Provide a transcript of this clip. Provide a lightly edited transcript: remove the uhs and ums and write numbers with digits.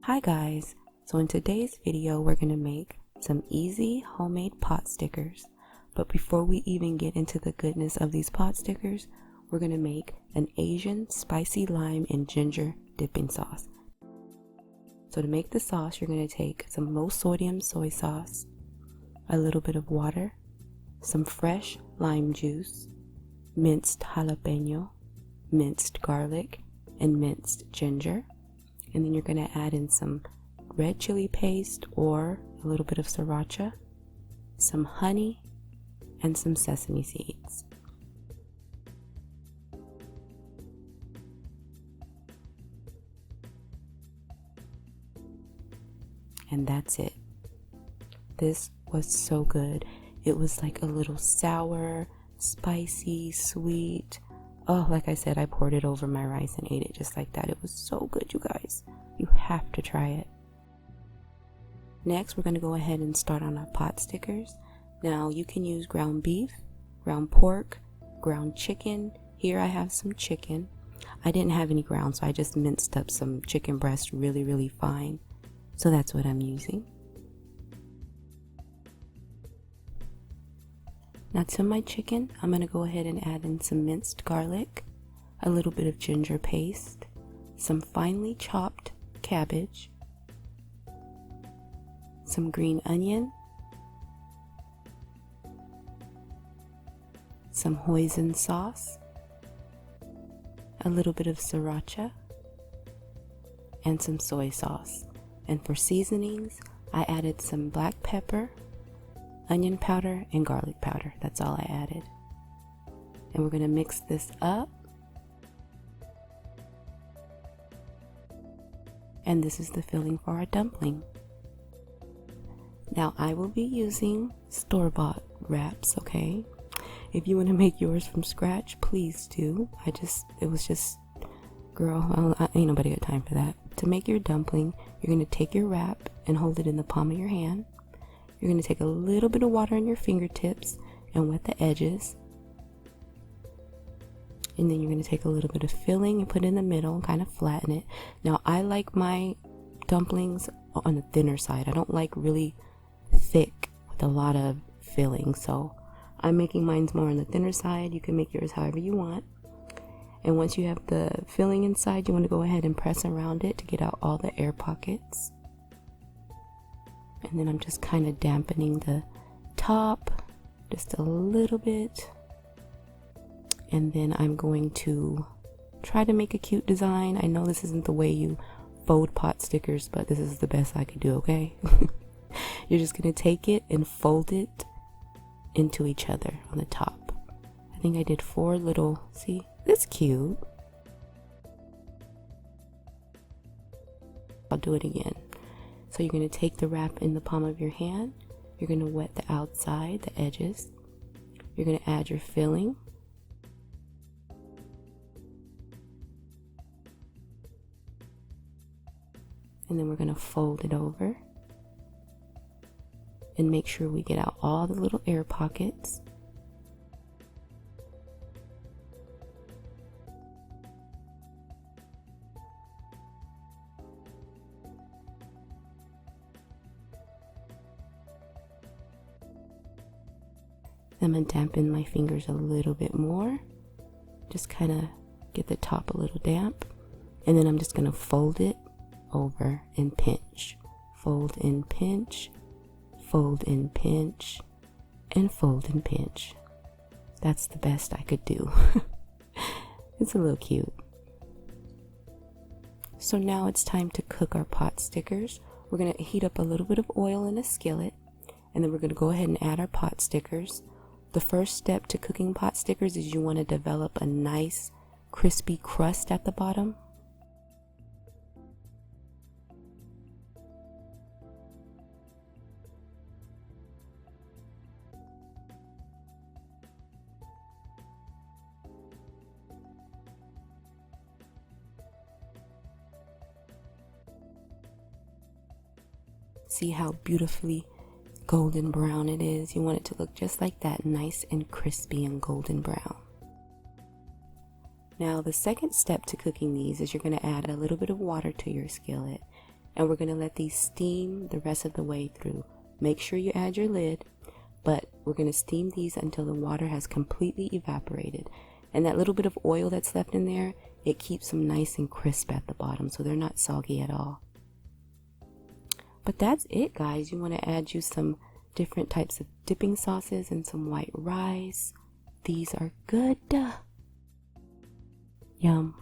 Hi guys, so in today's video we're going to make some easy homemade pot stickers. But before we even get into the goodness of these pot stickers, we're going to make an Asian spicy lime and ginger dipping sauce. So to make the sauce, you're going to take some low sodium soy sauce, a little bit of water, some fresh lime juice, minced jalapeno, minced garlic, and minced ginger. And then you're going to add in some red chili paste or a little bit of sriracha, some honey, and some sesame seeds. And that's it. This was so good. It was like a little sour, spicy, sweet. Oh, like I said, I poured it over my rice and ate it just like that. It was so good, you guys. You have to try it. Next, we're going to go ahead and start on our pot stickers. Now, you can use ground beef, ground pork, ground chicken. Here I have some chicken. I didn't have any ground, so I just minced up some chicken breast really fine. So that's what I'm using. Now to my chicken, I'm going to go ahead and add in some minced garlic, a little bit of ginger paste, some finely chopped cabbage, some green onion, some hoisin sauce, a little bit of sriracha, and some soy sauce. And for seasonings, I added some black pepper, onion powder, and garlic powder. That's all I added. And we're going to mix this up. And this is the filling for our dumpling. Now I will be using store-bought wraps, okay? If you want to make yours from scratch, please do. Girl, ain't nobody got time for that. To make your dumpling, you're going to take your wrap and hold it in the palm of your hand. You're going to take a little bit of water on your fingertips and wet the edges. And then you're going to take a little bit of filling and put it in the middle and kind of flatten it. Now, I like my dumplings on the thinner side. I don't like really thick with a lot of filling. So I'm making mine more on the thinner side. You can make yours however you want. And once you have the filling inside, you want to go ahead and press around it to get out all the air pockets. And then I'm just kind of dampening the top just a little bit. And then I'm going to try to make a cute design. I know this isn't the way you fold pot stickers, but this is the best I could do, okay? You're just going to take it and fold it into each other on the top. I think I did 4 little, see, that's cute. I'll do it again. So you're going to take the wrap in the palm of your hand. You're going to wet the outside, the edges. You're going to add your filling. And then we're going to fold it over. And make sure we get out all the little air pockets. I'm going to dampen my fingers a little bit more. Just kind of get the top a little damp. And then I'm just going to fold it over and pinch. Fold and pinch. Fold and pinch. And fold and pinch. That's the best I could do. It's a little cute. So now it's time to cook our pot stickers. We're going to heat up a little bit of oil in a skillet. And then we're going to go ahead and add our pot stickers. The first step to cooking pot stickers is you want to develop a nice crispy crust at the bottom. See how beautifully golden brown it is. You want it to look just like that, nice and crispy and golden brown. Now the second step to cooking these is you're going to add a little bit of water to your skillet. and we're going to let these steam the rest of the way through. Make sure you add your lid, but we're going to steam these until the water has completely evaporated. And that little bit of oil that's left in there, it keeps them nice and crisp at the bottom, so they're not soggy at all. But that's it, guys. You want to add you some different types of dipping sauces and some white rice. These are good. Yum.